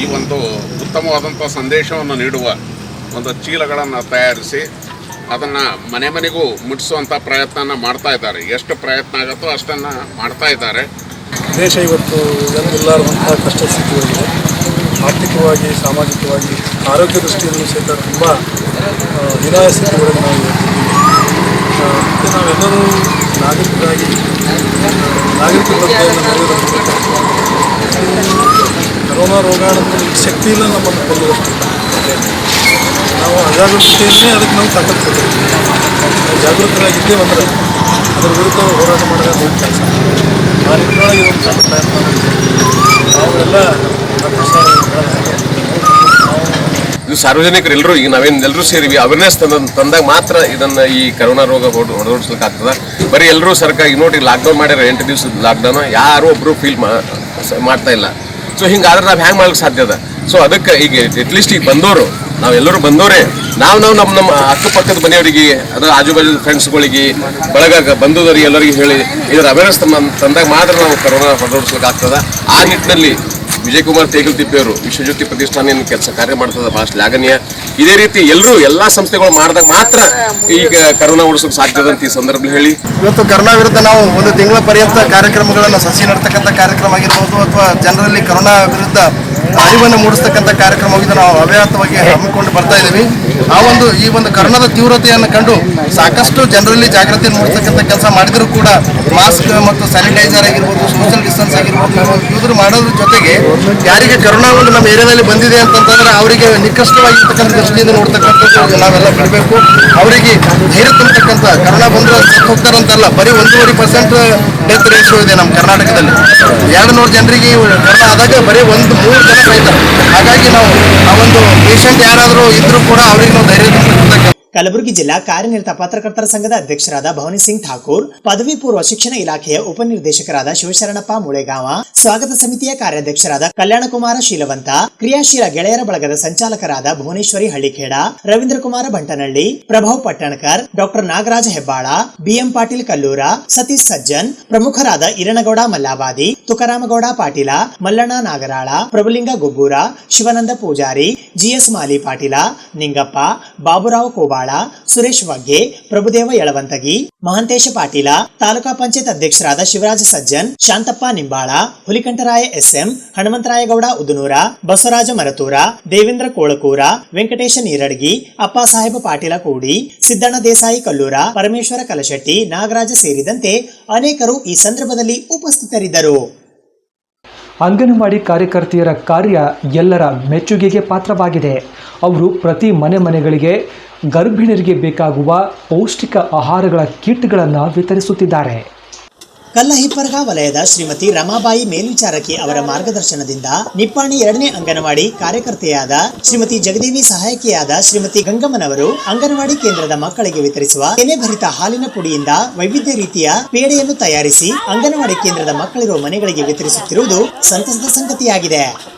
ಈ ಒಂದು ಉತ್ತಮವಾದಂಥ ಸಂದೇಶವನ್ನು ನೀಡುವ ಒಂದು ಚೀಲಗಳನ್ನು ತಯಾರಿಸಿ ಅದನ್ನು ಮನೆ ಮನೆಗೂ ಮುಟ್ಟಿಸುವಂಥ ಪ್ರಯತ್ನ ಮಾಡ್ತಾ ಇದ್ದಾರೆ. ಎಷ್ಟು ಪ್ರಯತ್ನ ಆಗುತ್ತೋ ಅಷ್ಟನ್ನು ಮಾಡ್ತಾ ಇದ್ದಾರೆ. ದೇಶ ಇವತ್ತು ಜನರಿಲ್ಲಾರುವಂತಹ ಕಷ್ಟ ಸ್ಥಿತಿಯಾಗಿದೆ. ಆರ್ಥಿಕವಾಗಿ, ಸಾಮಾಜಿಕವಾಗಿ, ಆರೋಗ್ಯ ದೃಷ್ಟಿಯಲ್ಲೂ ಸಹಿತ ತುಂಬ ಹೀನಾಯ ಸ್ಥಿತಿಗಳನ್ನು ನಾವು ಇವತ್ತಿದ್ದೀವಿ. ಮತ್ತು ನಾವೆಲ್ಲರೂ ನಾಗರಿಕರಾಗಿ ನಾಗರಿಕ ಬದ್ಧತೆಯನ್ನು ಮೆರೆಯುವುದರ ಕರೋನಾ ರೋಗಾಣುಗಳ ಶಕ್ತಿ ಇಲ್ಲ ನಮ್ಮನ್ನು ಕೊಲ್ಲುವಷ್ಟು. ನಾವು ಅಜಾಗರೂಕತೆಯನ್ನೇ ಅದಕ್ಕೆ ನಾವು ತಾಕತ್ತು ಕೊಟ್ಟಿದ್ದೀವಿ. ನಾವು ಜಾಗೃತರಾಗಿದ್ದೇ ಅಂದರೆ ಅದರ ವಿರುದ್ಧ ಹೋರಾಟ ಮಾಡೋದು ದೊಡ್ಡ ಕೆಲಸ. ಆ ನಿಟ್ಟಿನೊಳಗೆ ಇದೊಂದು ಸಣ್ಣ ಪ್ರಯತ್ನ ನಾವೆಲ್ಲ ಇದು ಸಾರ್ವಜನಿಕರು ಎಲ್ಲರೂ ಈಗ ನಾವೇನೆಲ್ಲರೂ ಸೇರಿವಿ ಅವೇರ್ನೆಸ್ ತಂದಾಗ ಮಾತ್ರ ಇದನ್ನು ಈ ಕರೋನಾ ರೋಗ ಹೊಡೆದೋಡಿಸ್ಲಿಕ್ಕೆ ಆಗ್ತದೆ. ಬರೀ ಎಲ್ಲರೂ ಸರ್ಕಾರ ಈಗ ನೋಡಿ ಲಾಕ್ಡೌನ್ ಮಾಡ್ಯಾರ, 8 ದಿವಸದ ಲಾಕ್ಡೌನ್, ಯಾರೂ ಒಬ್ಬರು ಫೀಲ್ ಮಾಡ್ತಾ ಇಲ್ಲ. ಸೊ ಹಿಂಗಾದ್ರೆ ನಾವು ಹ್ಯಾಂಗೆ ಮಾಡ್ಲಿಕ್ಕೆ ಸಾಧ್ಯ ಅದ? ಸೊ ಅದಕ್ಕೆ ಈಗ ಅಟ್ಲೀಸ್ಟ್ ಈಗ ಬಂದವರು ನಾವೆಲ್ಲರೂ ಬಂದವರೇ ನಾವು ನಮ್ಮ ಅಕ್ಕಪಕ್ಕದ ಮನೆಯವರಿಗೆ ಅದರ ಆಜುಬಾಜು ಫ್ರೆಂಡ್ಸ್ಗಳಿಗೆ ಬಳಗ ಬಂಧುದವರಿಗೆ ಎಲ್ಲರಿಗೆ ಹೇಳಿ ಇದರ ಅವೇರ್ನೆಸ್ ತಂದಾಗ ಮಾತ್ರ ನಾವು ಕರೋನಾ ಹೊಡೆದೋಡಿಸ್ಲಿಕ್ಕೆ ಆಗ್ತದೆ. ಆ ನಿಟ್ಟಿನಲ್ಲಿ ವಿಜಯಕುಮಾರ್ ತೇಗಲ್ತಿಪ್ಪೆಯವರು ವಿಶ್ವಜ್ಯೋತಿ ಪ್ರತಿಷ್ಠಾನ ಕೆಲಸ ಕಾರ್ಯ ಮಾಡ್ತದೆ, ಭಾಳ ಶ್ಲಾಘನೀಯ. ಇದೇ ರೀತಿ ಎಲ್ಲ ಸಂಸ್ಥೆಗಳು ಮಾಡಿದಾಗ ಮಾತ್ರ ಈಗ ಕರೋನಾ ಓಡಿಸೋಕೆ ಸಾಧ್ಯ ಅಂತ ಈ ಸಂದರ್ಭದಲ್ಲಿ ಹೇಳಿ, ಇವತ್ತು ಕರೋನಾ ವಿರುದ್ಧ ನಾವು ಒಂದು ತಿಂಗಳ ಪರ್ಯಂತ ಕಾರ್ಯಕ್ರಮಗಳನ್ನು ಸಸಿ ನಡ್ತಕ್ಕಂಥ ಕಾರ್ಯಕ್ರಮ ಆಗಿರ್ಬೋದು ಅಥವಾ ಜನರಲ್ಲಿ ಕರೋನಾ ವಿರುದ್ಧ ಅರಿವನ್ನು ಮೂಡಿಸ್ತಕ್ಕಂಥ ಕಾರ್ಯಕ್ರಮವಾಗಿದ್ದು ನಾವು ಅವ್ಯಾಹತವಾಗಿ ಹಮ್ಮಿಕೊಂಡು ಬರ್ತಾ ಇದ್ದೀವಿ. ಈ ಒಂದು ಕರೋನಾದ ತೀವ್ರತೆಯನ್ನು ಕಂಡು ಸಾಕಷ್ಟು ಜನರಲ್ಲಿ ಜಾಗೃತಿಯನ್ನು ಮೂಡಿಸ್ತಕ್ಕಂಥ ಕೆಲಸ ಮಾಡಿದರೂ ಕೂಡ ಮಾಸ್ಕ್ ಮತ್ತು ಸ್ಯಾನಿಟೈಸರ್ ಆಗಿರ್ಬೋದು, ಸೋಷಿಯಲ್ ಡಿಸ್ಟೆನ್ಸ್ ಆಗಿರ್ಬೋದು ಇವುದ್ರು ಮಾಡೋದ್ರ ಜೊತೆಗೆ ಯಾರಿಗೆ ಕರೋನಾ ಒಂದು ನಮ್ಮ ಏರಿಯಾದಲ್ಲಿ ಬಂದಿದೆ ಅಂತಂತಂದ್ರೆ ಅವರಿಗೆ ನಿಕೃಷ್ಟವಾಗಿರ್ತಕ್ಕಂಥ ದೃಷ್ಟಿಯಿಂದ ನೋಡ್ತಕ್ಕಂಥದ್ದು ನಾವೆಲ್ಲ ಬಿಡಬೇಕು. ಅವರಿಗೆ ಧೈರ್ಯ ತುಂಬತಕ್ಕಂಥ ಕರೋನಾ ಬಂದರೆ ಸತ್ತು ಹೋಗ್ತಾರಂತಲ್ಲ, ಬರೀ 1.5% ಡೆತ್ ರೇಷಿಯೋ ಇದೆ ನಮ್ಮ ಕರ್ನಾಟಕದಲ್ಲಿ. 200 ಜನರಿಗೆ ಕರೋನಾ ಆದಾಗ ಬರೀ 3 ಜನ ಸಾಯ್ತಾರೆ. ಹಾಗಾಗಿ ನಾವು ಆ ಒಂದು ಪೇಷಂಟ್ ಯಾರಾದರೂ ಇದ್ರೂ ಕೂಡ ಅವರಿಗೆ ನಾವು ಧೈರ್ಯ ತುಂಬತಕ್ಕಂಥ. ಕಲಬುರಗಿ ಜಿಲ್ಲಾ ಕಾರ್ಯನಿರತ ಪತ್ರಕರ್ತರ ಸಂಘದ ಅಧ್ಯಕ್ಷರಾದ ಭವಾನಿ ಸಿಂಗ್ ಠಾಕೂರ್, ಪದವಿ ಪೂರ್ವ ಶಿಕ್ಷಣ ಇಲಾಖೆಯ ಉಪನಿರ್ದೇಶಕರಾದ ಶಿವಶರಣಪ್ಪ ಮುಳೆಗಾವ, ಸ್ವಾಗತ ಸಮಿತಿಯ ಕಾರ್ಯಾಧ್ಯಕ್ಷರಾದ ಕಲ್ಯಾಣಕುಮಾರ ಶೀಲವಂತ, ಕ್ರಿಯಾಶೀಲ ಗೆಳೆಯರ ಬಳಗದ ಸಂಚಾಲಕರಾದ ಭುವನೇಶ್ವರಿ ಹಳ್ಳಿಖೇಡ, ರವೀಂದ್ರ ಕುಮಾರ ಬಂಟನಹಳ್ಳಿ, ಪ್ರಭಾವ್ ಪಟ್ಟಣಕರ್, ಡಾಕ್ಟರ್ ನಾಗರಾಜ ಹೆಬ್ಬಾಳ, ಬಿಎಂ ಪಾಟೀಲ್ ಕಲ್ಲೂರ, ಸತೀಶ್ ಸಜ್ಜನ್, ಪ್ರಮುಖರಾದ ಇರಣಗೌಡ ಮಲ್ಲಾಬಾದಿ, ತುಕಾರಾಮಗೌಡ ಪಾಟೀಲ, ಮಲ್ಲಣ್ಣ ನಾಗರಾಳ, ಪ್ರಭುಲಿಂಗ ಗೊಬ್ಬೂರ, ಶಿವಾನಂದ ಪೂಜಾರಿ, ಜಿಎಸ್ ಮಾಲಿ ಪಾಟೀಲ, ನಿಂಗಪ್ಪ, ಬಾಬುರಾವ್ ಕೋಬಾಳ, ಸುರೇಶ್ ವಗ್ಗೆ, ಪ್ರಭುದೇವ ಯಳವಂತಗಿ, ಮಹಂತೇಶ ಪಾಟೀಲ, ತಾಲೂಕಾ ಪಂಚಾಯತ್ ಅಧ್ಯಕ್ಷರಾದ ಶಿವರಾಜ ಸಜ್ಜನ್, ಶಾಂತಪ್ಪ ನಿಂಬಾಳ, ಹುಲಿಕಂಠರಾಯ ಎಸ್ಎಂ, ಹನುಮಂತರಾಯಗೌಡ ಉದುನೂರ, ಬಸವರಾಜ ಮರತೂರ, ದೇವೇಂದ್ರ ಕೋಳಕೂರ, ವೆಂಕಟೇಶ ನೀರಡ್ಗಿ, ಅಪ್ಪ ಸಾಹೇಬ ಪಾಟೀಲ ಕೂಡಿ, ಸಿದ್ದಣ್ಣ ದೇಸಾಯಿ ಕಲ್ಲೂರ, ಪರಮೇಶ್ವರ ಕಲಶೆಟ್ಟಿ, ನಾಗರಾಜ ಸೇರಿದಂತೆ ಅನೇಕರು ಈ ಸಂದರ್ಭದಲ್ಲಿ ಉಪಸ್ಥಿತರಿದ್ದರು. ಅಂಗನವಾಡಿ ಕಾರ್ಯಕರ್ತೆಯರ ಕಾರ್ಯ ಎಲ್ಲರ ಮೆಚ್ಚುಗೆಗೆ ಪಾತ್ರವಾಗಿದೆ. ಅವರು ಪ್ರತಿ ಮನೆಗಳಿಗೆ ಗರ್ಭಿಣಿಯರಿಗೆ ಬೇಕಾಗುವ ಪೌಷ್ಟಿಕ ಆಹಾರಗಳ ಕಿಟ್ಗಳನ್ನು ವಿತರಿಸುತ್ತಿದ್ದಾರೆ. ಕಲ್ಲಹಿಪ್ಪರಗ ವಲಯದ ಶ್ರೀಮತಿ ರಮಾಬಾಯಿ ಮೇಲ್ವಿಚಾರಕಿ ಅವರ ಮಾರ್ಗದರ್ಶನದಿಂದ ನಿಪ್ಪಾಣಿ 2ನೇ ಅಂಗನವಾಡಿ ಕಾರ್ಯಕರ್ತೆಯಾದ ಶ್ರೀಮತಿ ಜಗದೇವಿ ಸಹಾಯಕಿಯಾದ ಶ್ರೀಮತಿ ಗಂಗಮ್ಮನವರು ಅಂಗನವಾಡಿ ಕೇಂದ್ರದ ಮಕ್ಕಳಿಗೆ ವಿತರಿಸುವ ಎನೆಭರಿತ ಹಾಲಿನ ಪುಡಿಯಿಂದ ವೈವಿಧ್ಯ ರೀತಿಯ ಪೇಡೆಯನ್ನು ತಯಾರಿಸಿ ಅಂಗನವಾಡಿ ಕೇಂದ್ರದ ಮಕ್ಕಳಿರುವ ಮನೆಗಳಿಗೆ ವಿತರಿಸುತ್ತಿರುವುದು ಸಂತಸದ ಸಂಗತಿಯಾಗಿದೆ.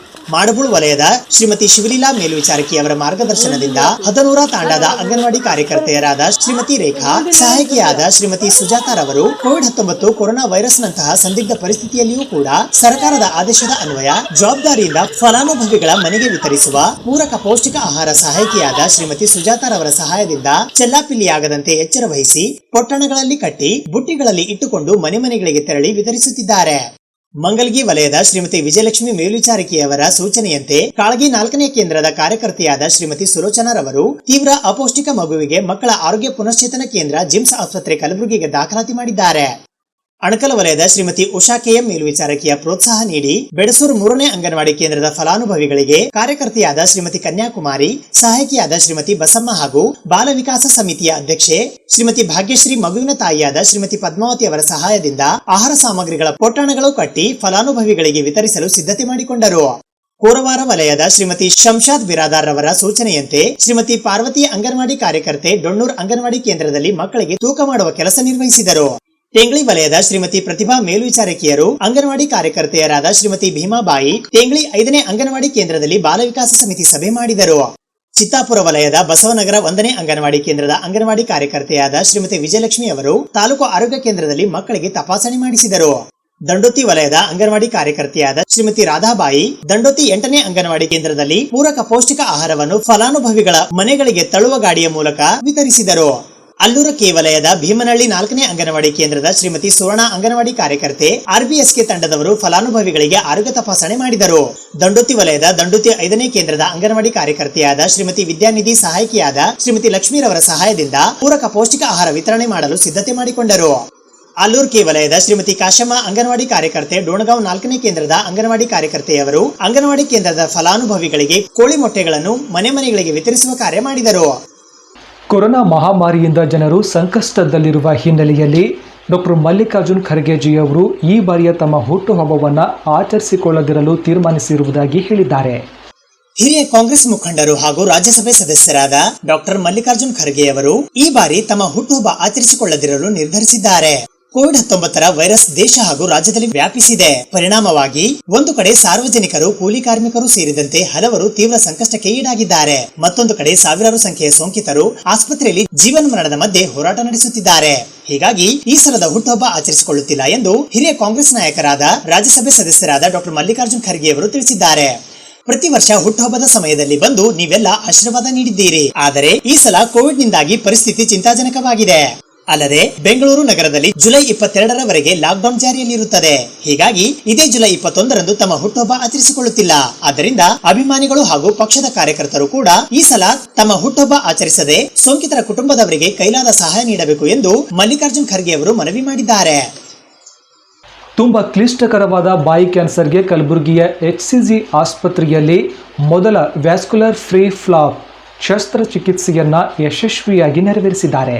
ಮಾಡಬುಳು ವಲಯದ ಶ್ರೀಮತಿ ಶಿವಲೀಲಾ ಮೇಲ್ವಿಚಾರಕಿ ಅವರ ಮಾರ್ಗದರ್ಶನದಿಂದ 11 ತಾಂಡಾದ ಅಂಗನವಾಡಿ ಕಾರ್ಯಕರ್ತೆಯರಾದ ಶ್ರೀಮತಿ ರೇಖಾ, ಸಹಾಯಕಿಯಾದ ಶ್ರೀಮತಿ ಸುಜಾತಾರವರು ಕೋವಿಡ್-19 ಕೊರೋನಾ ವೈರಸ್ ನಂತಹ ಸಂದಿಗ್ಧ ಪರಿಸ್ಥಿತಿಯಲ್ಲಿಯೂ ಕೂಡ ಸರ್ಕಾರದ ಆದೇಶದ ಅನ್ವಯ ಜವಾಬ್ದಾರಿಯಿಂದ ಫಲಾನುಭವಿಗಳ ಮನೆಗೆ ವಿತರಿಸುವ ಪೂರಕ ಪೌಷ್ಟಿಕ ಆಹಾರ ಸಹಾಯಕಿಯಾದ ಶ್ರೀಮತಿ ಸುಜಾತಾರವರ ಸಹಾಯದಿಂದ ಚೆಲ್ಲಾಪಿಲ್ಲಿಯಾಗದಂತೆ ಎಚ್ಚರ ವಹಿಸಿ ಪೊಟ್ಟಣಗಳಲ್ಲಿ ಕಟ್ಟಿ ಬುಟ್ಟಿಗಳಲ್ಲಿ ಇಟ್ಟುಕೊಂಡು ಮನೆಗಳಿಗೆ ತೆರಳಿ ವಿತರಿಸುತ್ತಿದ್ದಾರೆ. ಮಂಗಲ್ಗಿ ವಲಯದ ಶ್ರೀಮತಿ ವಿಜಯಲಕ್ಷ್ಮಿ ಮೇಲ್ವಿಚಾರಕಿಯವರ ಸೂಚನೆಯಂತೆ ಕಾಳಗಿ 4ನೇ ಕೇಂದ್ರದ ಕಾರ್ಯಕರ್ತೆಯಾದ ಶ್ರೀಮತಿ ಸುಲೋಚನಾರವರು ತೀವ್ರ ಅಪೌಷ್ಟಿಕ ಮಗುವಿಗೆ ಮಕ್ಕಳ ಆರೋಗ್ಯ ಪುನಶ್ಚೇತನ ಕೇಂದ್ರ ಜಿಮ್ಸ್ ಆಸ್ಪತ್ರೆ ಕಲಬುರಗಿಗೆ ದಾಖಲಾತಿ ಮಾಡಿದ್ದಾರೆ. ಅಣಕಲ ವಲಯದ ಶ್ರೀಮತಿ ಉಷಾ ಕೆಎಂ ಮೇಲ್ವಿಚಾರಕಿಯ ಪ್ರೋತ್ಸಾಹ ನೀಡಿ ಬೆಡಸೂರು 3ನೇ ಅಂಗನವಾಡಿ ಕೇಂದ್ರದ ಫಲಾನುಭವಿಗಳಿಗೆ ಕಾರ್ಯಕರ್ತೆಯಾದ ಶ್ರೀಮತಿ ಕನ್ಯಾಕುಮಾರಿ, ಸಹಾಯಕಿಯಾದ ಶ್ರೀಮತಿ ಬಸಮ್ಮ ಹಾಗೂ ಬಾಲ ವಿಕಾಸ ಸಮಿತಿಯ ಅಧ್ಯಕ್ಷೆ ಶ್ರೀಮತಿ ಭಾಗ್ಯಶ್ರೀ ಮಗುವಿನ ತಾಯಿಯಾದ ಶ್ರೀಮತಿ ಪದ್ಮಾವತಿ ಅವರ ಸಹಾಯದಿಂದ ಆಹಾರ ಸಾಮಗ್ರಿಗಳ ಪೊಟ್ಟಣಗಳು ಕಟ್ಟಿ ಫಲಾನುಭವಿಗಳಿಗೆ ವಿತರಿಸಲು ಸಿದ್ಧತೆ ಮಾಡಿಕೊಂಡರು. ಕೋರವಾರ ವಲಯದ ಶ್ರೀಮತಿ ಶಂಶಾದ್ ಬಿರಾದಾರ್ ರವರ ಸೂಚನೆಯಂತೆ ಶ್ರೀಮತಿ ಪಾರ್ವತಿ ಅಂಗನವಾಡಿ ಕಾರ್ಯಕರ್ತೆ ಡೊಣ್ಣೂರ್ ಅಂಗನವಾಡಿ ಕೇಂದ್ರದಲ್ಲಿ ಮಕ್ಕಳಿಗೆ ತೂಕ ಮಾಡುವ ಕೆಲಸ ನಿರ್ವಹಿಸಿದರು. ತೇಂಗ್ಳಿ ವಲಯದ ಶ್ರೀಮತಿ ಪ್ರತಿಭಾ ಮೇಲ್ವಿಚಾರಕಿಯರು ಅಂಗನವಾಡಿ ಕಾರ್ಯಕರ್ತೆಯರಾದ ಶ್ರೀಮತಿ ಭೀಮಾಬಾಯಿ ತೇಂಗ್ಳಿ 5ನೇ ಅಂಗನವಾಡಿ ಕೇಂದ್ರದಲ್ಲಿ ಬಾಲ ವಿಕಾಸ ಸಮಿತಿ ಸಭೆ ಮಾಡಿದರು. ಚಿತ್ತಾಪುರ ವಲಯದ ಬಸವನಗರ 1ನೇ ಅಂಗನವಾಡಿ ಕೇಂದ್ರದ ಅಂಗನವಾಡಿ ಕಾರ್ಯಕರ್ತೆಯಾದ ಶ್ರೀಮತಿ ವಿಜಯಲಕ್ಷ್ಮಿ ಅವರು ತಾಲೂಕು ಆರೋಗ್ಯ ಕೇಂದ್ರದಲ್ಲಿ ಮಕ್ಕಳಿಗೆ ತಪಾಸಣೆ ಮಾಡಿಸಿದರು. ದಂಡೋತಿ ವಲಯದ ಅಂಗನವಾಡಿ ಕಾರ್ಯಕರ್ತೆಯಾದ ಶ್ರೀಮತಿ ರಾಧಾಬಾಯಿ ದಂಡೋತಿ 8ನೇ ಅಂಗನವಾಡಿ ಕೇಂದ್ರದಲ್ಲಿ ಪೂರಕ ಪೌಷ್ಟಿಕ ಆಹಾರವನ್ನು ಫಲಾನುಭವಿಗಳ ಮನೆಗಳಿಗೆ ತಳ್ಳುವ ಗಾಡಿಯ ಮೂಲಕ ವಿತರಿಸಿದರು. ಅಲ್ಲೂರ ಕೆ ವಲಯದ ಭೀಮನಹಳ್ಳಿ 4ನೇ ಅಂಗನವಾಡಿ ಕೇಂದ್ರದ ಶ್ರೀಮತಿ ಸುವರ್ಣ ಅಂಗನವಾಡಿ ಕಾರ್ಯಕರ್ತೆ RBSK ತಂಡದವರು ಫಲಾನುಭವಿಗಳಿಗೆ ಆರೋಗ್ಯ ತಪಾಸಣೆ ಮಾಡಿದರು. ದಂಡೋತಿ ವಲಯದ ದಂಡೋತಿ 5ನೇ ಕೇಂದ್ರದ ಅಂಗನವಾಡಿ ಕಾರ್ಯಕರ್ತೆಯಾದ ಶ್ರೀಮತಿ ವಿದ್ಯಾನಿಧಿ ಸಹಾಯಕಿಯಾದ ಶ್ರೀಮತಿ ಲಕ್ಷ್ಮೀರವರ ಸಹಾಯದಿಂದ ಪೂರಕ ಪೌಷ್ಟಿಕ ಆಹಾರ ವಿತರಣೆ ಮಾಡಲು ಸಿದ್ಧತೆ ಮಾಡಿಕೊಂಡರು. ಅಲ್ಲೂರ್ ಕೆ ವಲಯದ ಶ್ರೀಮತಿ ಕಾಶಮ್ಮ ಅಂಗನವಾಡಿ ಕಾರ್ಯಕರ್ತೆ ಡೋಣಗಾಂವ್ 4ನೇ ಕೇಂದ್ರದ ಅಂಗನವಾಡಿ ಕಾರ್ಯಕರ್ತೆಯವರು ಅಂಗನವಾಡಿ ಕೇಂದ್ರದ ಫಲಾನುಭವಿಗಳಿಗೆ ಕೋಳಿ ಮೊಟ್ಟೆಗಳನ್ನು ಮನೆ ಮನೆಗಳಿಗೆ ವಿತರಿಸುವ ಕಾರ್ಯ ಮಾಡಿದರು. ಕೊರೋನಾ ಮಹಾಮಾರಿಯಿಂದ ಜನರು ಸಂಕಷ್ಟದಲ್ಲಿರುವ ಹಿನ್ನೆಲೆಯಲ್ಲಿ ಡಾಕ್ಟರ್ ಮಲ್ಲಿಕಾರ್ಜುನ್ ಖರ್ಗೆಜಿಯವರು ಈ ಬಾರಿಯ ತಮ್ಮ ಹುಟ್ಟುಹಬ್ಬವನ್ನು ಆಚರಿಸಿಕೊಳ್ಳದಿರಲು ತೀರ್ಮಾನಿಸಿರುವುದಾಗಿ ಹೇಳಿದ್ದಾರೆ. ಹಿರಿಯ ಕಾಂಗ್ರೆಸ್ ಮುಖಂಡರು ಹಾಗೂ ರಾಜ್ಯಸಭೆ ಸದಸ್ಯರಾದ ಡಾಕ್ಟರ್ ಮಲ್ಲಿಕಾರ್ಜುನ್ ಖರ್ಗೆ ಅವರು ಈ ಬಾರಿ ತಮ್ಮ ಹುಟ್ಟುಹಬ್ಬ ಆಚರಿಸಿಕೊಳ್ಳದಿರಲು ನಿರ್ಧರಿಸಿದ್ದಾರೆ. ಕೋವಿಡ್-19 ವೈರಸ್ ದೇಶ ಹಾಗೂ ರಾಜ್ಯದಲ್ಲಿ ವ್ಯಾಪಿಸಿದೆ. ಪರಿಣಾಮವಾಗಿ ಒಂದು ಕಡೆ ಸಾರ್ವಜನಿಕರು, ಕೂಲಿ ಕಾರ್ಮಿಕರು ಸೇರಿದಂತೆ ಹಲವರು ತೀವ್ರ ಸಂಕಷ್ಟಕ್ಕೆ ಈಡಾಗಿದ್ದಾರೆ. ಮತ್ತೊಂದು ಕಡೆ ಸಾವಿರಾರು ಸಂಖ್ಯೆಯ ಸೋಂಕಿತರು ಆಸ್ಪತ್ರೆಯಲ್ಲಿ ಜೀವನ ಮರಣದ ಮಧ್ಯೆ ಹೋರಾಟ ನಡೆಸುತ್ತಿದ್ದಾರೆ. ಹೀಗಾಗಿ ಈ ಸಲದ ಹುಟ್ಟುಹಬ್ಬ ಆಚರಿಸಿಕೊಳ್ಳುತ್ತಿಲ್ಲ ಎಂದು ಹಿರಿಯ ಕಾಂಗ್ರೆಸ್ ನಾಯಕರಾದ ರಾಜ್ಯಸಭೆ ಸದಸ್ಯರಾದ ಡಾಕ್ಟರ್ ಮಲ್ಲಿಕಾರ್ಜುನ್ ಖರ್ಗೆ ಅವರು ತಿಳಿಸಿದ್ದಾರೆ. ಪ್ರತಿ ವರ್ಷ ಹುಟ್ಟುಹಬ್ಬದ ಸಮಯದಲ್ಲಿ ಬಂದು ನೀವೆಲ್ಲ ಆಶೀರ್ವಾದ ನೀಡಿದ್ದೀರಿ. ಆದರೆ ಈ ಸಲ ಕೋವಿಡ್ ನಿಂದಾಗಿ ಪರಿಸ್ಥಿತಿ ಚಿಂತಾಜನಕವಾಗಿದೆ. ಅಲ್ಲದೆ ಬೆಂಗಳೂರು ನಗರದಲ್ಲಿ ಜುಲೈ 22ರವರೆಗೆ ಲಾಕ್ಡೌನ್ ಜಾರಿಯಲ್ಲಿರುತ್ತದೆ. ಹೀಗಾಗಿ ಇದೇ ಜುಲೈ 21ರಂದು ತಮ್ಮ ಹುಟ್ಟುಹಬ್ಬ ಆಚರಿಸಿಕೊಳ್ಳುತ್ತಿಲ್ಲ. ಆದ್ದರಿಂದ ಅಭಿಮಾನಿಗಳು ಹಾಗೂ ಪಕ್ಷದ ಕಾರ್ಯಕರ್ತರು ಕೂಡ ಈ ಸಲ ತಮ್ಮ ಹುಟ್ಟುಹಬ್ಬ ಆಚರಿಸದೆ ಸೋಂಕಿತರ ಕುಟುಂಬದವರಿಗೆ ಕೈಲಾದ ಸಹಾಯ ನೀಡಬೇಕು ಎಂದು ಮಲ್ಲಿಕಾರ್ಜುನ್ ಖರ್ಗೆ ಅವರು ಮನವಿ ಮಾಡಿದ್ದಾರೆ. ತುಂಬ ಕ್ಲಿಷ್ಟಕರವಾದ ಬಾಯಿ ಕ್ಯಾನ್ಸರ್ಗೆ ಕಲಬುರಗಿಯ HCG ಆಸ್ಪತ್ರೆಯಲ್ಲಿ ಮೊದಲ ವ್ಯಾಸ್ಕ್ಯುಲರ್ ಫ್ರೀ ಫ್ಲಾಪ್ ಶಸ್ತ್ರಚಿಕಿತ್ಸೆಯನ್ನ ಯಶಸ್ವಿಯಾಗಿ ನೆರವೇರಿಸಿದ್ದಾರೆ.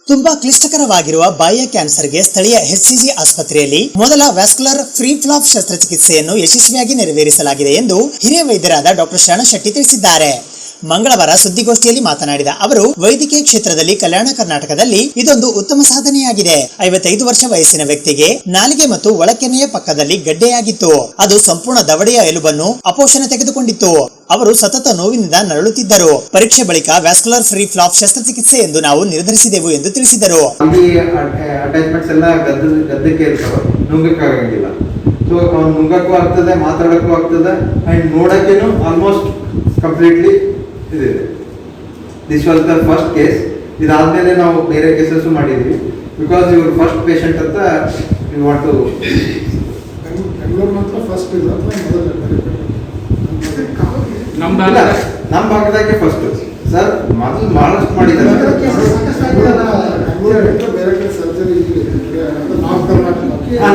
ತುಂಬಾ ಕ್ಲಿಷ್ಟಕರವಾಗಿರುವ ಬಾಯಿಯ ಕ್ಯಾನ್ಸರ್ಗೆ ಸ್ಥಳೀಯ HCG ಆಸ್ಪತ್ರೆಯಲ್ಲಿ ಮೊದಲ ವ್ಯಾಸ್ಕ್ಯುಲರ್ ಫ್ರೀ ಫ್ಲಾಪ್ ಶಸ್ತ್ರಚಿಕಿತ್ಸೆಯನ್ನು ಯಶಸ್ವಿಯಾಗಿ ನೆರವೇರಿಸಲಾಗಿದೆ ಎಂದು ಹಿರಿಯ ವೈದ್ಯರಾದ ಡಾಕ್ಟರ್ ಶರಣ ಶೆಟ್ಟಿ ತಿಳಿಸಿದ್ದಾರೆ. ಮಂಗಳವಾರ ಸುದ್ದಿಗೋಷ್ಠಿಯಲ್ಲಿ ಮಾತನಾಡಿದ ಅವರು, ವೈದ್ಯಕೀಯ ಕ್ಷೇತ್ರದಲ್ಲಿ ಕಲ್ಯಾಣ ಕರ್ನಾಟಕದಲ್ಲಿ ಇದೊಂದು ಉತ್ತಮ ಸಾಧನೆಯಾಗಿದೆ. 55 ವರ್ಷ ವಯಸ್ಸಿನ ವ್ಯಕ್ತಿಗೆ ನಾಲಿಗೆ ಮತ್ತು ಒಳಕೆನೆಯ ಪಕ್ಕದಲ್ಲಿ ಗಡ್ಡೆಯಾಗಿತ್ತು. ಅದು ಸಂಪೂರ್ಣ ದವಡೆಯ ಎಲುಬನ್ನು ಅಪೋಷಣ ತೆಗೆದುಕೊಂಡಿತ್ತು. ಅವರು ಸತತ ನೋವಿನಿಂದ ನರಳುತ್ತಿದ್ದರು. ಪರೀಕ್ಷೆ ಬಳಿಕ ವ್ಯಾಸ್ಕ್ಯುಲರ್ ಫ್ರೀ ಫ್ಲಾಪ್ ಶಸ್ತ್ರಚಿಕಿತ್ಸೆ ಎಂದು ನಾವು ನಿರ್ಧರಿಸಿದೆವು ಎಂದು ತಿಳಿಸಿದರು. ಅಟ್ಯಾಚ್ಮೆಂಟ್ಸ್ ಎಲ್ಲ ಗದ್ದಕ್ಕೆ ಇರ್ತಾವೆ, ನುಂಗಕ್ಕಾಗಂಗಿಲ್ಲ. ಸೊ ಅವ್ನು ನುಂಗಕ್ಕೂ ಆಗ್ತದೆ, ಮಾತಾಡಕ್ಕೂ ಆಗ್ತದೆ, ಅಂಡ್ ನೋಡಕ್ಕೇನು ಆಲ್ಮೋಸ್ಟ್ ಕಂಪ್ಲೀಟ್ಲಿ ಇದೆ. This was the first case. ಇದಾದ್ಮೇಲೆ ನಾವು ಬೇರೆ ಕೇಸಸ್ ಮಾಡಿದ್ವಿ. ಬಿಕಾಸ್ ಇವರು ಫಸ್ಟ್ ಪೇಷಂಟ್ ಅಂತ ಯು ವಾಂಟ್ ಟು ಬೆಂಗಳೂರು ಮಾತ್ರ ಫಸ್ಟ್ ಇದೆ. ನಮ್ಮ ಭಾಗದಾಗೆ ಫಸ್ಟ್ ಸರ್. ಮೊದಲು ಬಹಳಷ್ಟು ಮಾಡಿದ್ದಾರೆ.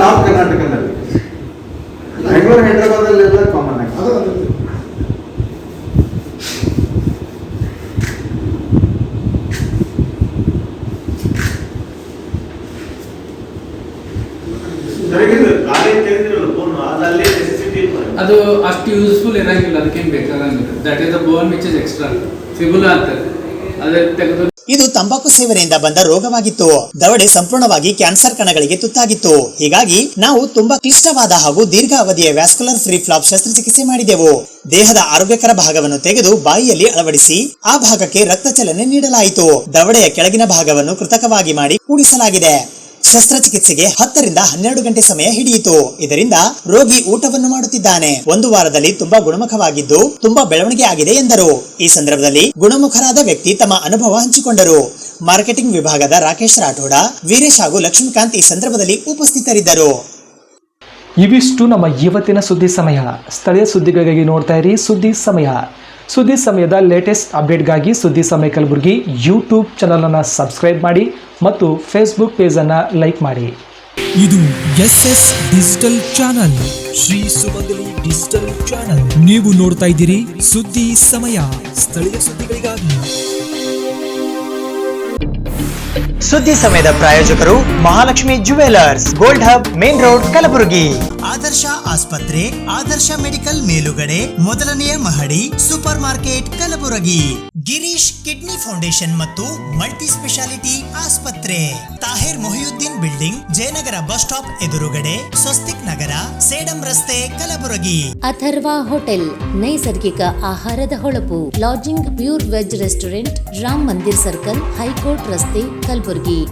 ನಾರ್ತ್ ಕರ್ನಾಟಕದಲ್ಲಿ, ಬೆಂಗಳೂರು ಹೈದರಾಬಾದಲ್ಲೆಲ್ಲ ಕಾಮನ್ ಆಗಿ. ಅದು ಅಷ್ಟು ಯೂಸ್ಫುಲ್ ಇರಂಗಿಲ್ಲ, ಅದಕ್ಕೇನು ಬೇಕಾಗಂಗಿಲ್ಲ. That is the bone which is extra fibula ಅಂತಾರೆ. ಅದೇ ತೆಗೆದು ಇದು ತಂಬಾಕು ಸೇವನೆಯಿಂದ ಬಂದ ರೋಗವಾಗಿತ್ತು. ದವಡೆ ಸಂಪೂರ್ಣವಾಗಿ ಕ್ಯಾನ್ಸರ್ ಕಣಗಳಿಗೆ ತುತ್ತಾಗಿತ್ತು. ಹೀಗಾಗಿ ನಾವು ತುಂಬಾ ಕ್ಲಿಷ್ಟವಾದ ಹಾಗೂ ದೀರ್ಘ ಅವಧಿಯ ವ್ಯಾಸ್ಕ್ಯುಲರ್ ಫ್ರೀ ಫ್ಲಾಪ್ ಶಸ್ತ್ರಚಿಕಿತ್ಸೆ ಮಾಡಿದೆವು. ದೇಹದ ಆರೋಗ್ಯಕರ ಭಾಗವನ್ನು ತೆಗೆದು ಬಾಯಿಯಲ್ಲಿ ಅಳವಡಿಸಿ ಆ ಭಾಗಕ್ಕೆ ರಕ್ತ ಚಲನೆ ನೀಡಲಾಯಿತು. ದವಡೆಯ ಕೆಳಗಿನ ಭಾಗವನ್ನು ಕೃತಕವಾಗಿ ಮಾಡಿ ಕೂಡಿಸಲಾಗಿದೆ. ಶಸ್ತ್ರಚಿಕಿತ್ಸೆಗೆ 10 ರಿಂದ 12 ಗಂಟೆ ಸಮಯ ಹಿಡಿಯಿತು. ಇದರಿಂದ ರೋಗಿ ಊಟವನ್ನು ಮಾಡುತ್ತಿದ್ದಾನೆ. 1 ವಾರದಲ್ಲಿ ತುಂಬಾ ಗುಣಮುಖವಾಗಿದ್ದು ತುಂಬಾ ಬೆಳವಣಿಗೆ ಆಗಿದೆ ಎಂದರು. ಈ ಸಂದರ್ಭದಲ್ಲಿ ಗುಣಮುಖರಾದ ವ್ಯಕ್ತಿ ತಮ್ಮ ಅನುಭವ ಹಂಚಿಕೊಂಡರು. ಮಾರ್ಕೆಟಿಂಗ್ ವಿಭಾಗದ ರಾಕೇಶ್ ರಾಠೋಡ, ವೀರೇಶ್ ಹಾಗೂ ಲಕ್ಷ್ಮೀಕಾಂತ್ ಈ ಸಂದರ್ಭದಲ್ಲಿ ಉಪಸ್ಥಿತರಿದ್ದರು. ಇವಿಷ್ಟು ನಮ್ಮ ಇವತ್ತಿನ ಸುದ್ದಿ ಸಮಯ. ಸ್ಥಳೀಯ ಸುದ್ದಿಗಳಿಗಾಗಿ ನೋಡ್ತಾ ಇರಿ ಸುದ್ದಿ ಸಮಯ. ಸುದ್ದಿ ಸಮಯದ ಲೇಟೆಸ್ಟ್ ಅಪ್ಡೇಟ್ಗಾಗಿ ಸುದ್ದಿ ಸಮಯ ಕಲಬುರಗಿ ಯೂಟ್ಯೂಬ್ ಚಾನಲನ್ನು ಸಬ್ಸ್ಕ್ರೈಬ್ ಮಾಡಿ ಮತ್ತು ಫೇಸ್ಬುಕ್ ಪೇಜನ್ನು ಲೈಕ್ ಮಾಡಿ. ಇದು SS ಡಿಜಿಟಲ್ ಚಾನಲ್, ಶ್ರೀ ಸುಮಂಗಲಿ ಡಿಜಿಟಲ್ ಚಾನಲ್. ನೀವು ನೋಡ್ತಾ ಇದ್ದೀರಿ ಸುದ್ದಿ ಸಮಯ, ಸ್ಥಳೀಯ ಸುದ್ದಿಗಳಿಗಾಗಿ. ಸುದ್ದಿ ಸಮಯದ ಪ್ರಾಯೋಜಕರು Mahalakshmi jewellers, gold hub, main road, Kalaburagi. Adarsh ಆಸ್ಪತ್ರೆ, ಆದರ್ಶ ಮೆಡಿಕಲ್ ಮೇಲುಗಡೆ, ಮೊದಲನೆಯ ಮಹಡಿ, super market, Kalaburagi. Girish kidney foundation ಮತ್ತು ಮಲ್ಟಿ ಸ್ಪೆಷಾಲಿಟಿ ಆಸ್ಪತ್ರೆ, Tahir Mohiuddin building, Jayanagar bus stop ಎದುರುಗಡೆ, ಸ್ವಸ್ತಿಕ್ ನಗರ, ಸೇಡಂ ರಸ್ತೆ, ಕಲಬುರಗಿ. ಅಥರ್ವ ಹೋಟೆಲ್, ನೈಸರ್ಗಿಕ ಆಹಾರದ ಹೊಳಪು, lodging pure veg restaurant, Ram Mandir circle, high court ರಸ್ತೆ, ಕಲಬುರಗಿ.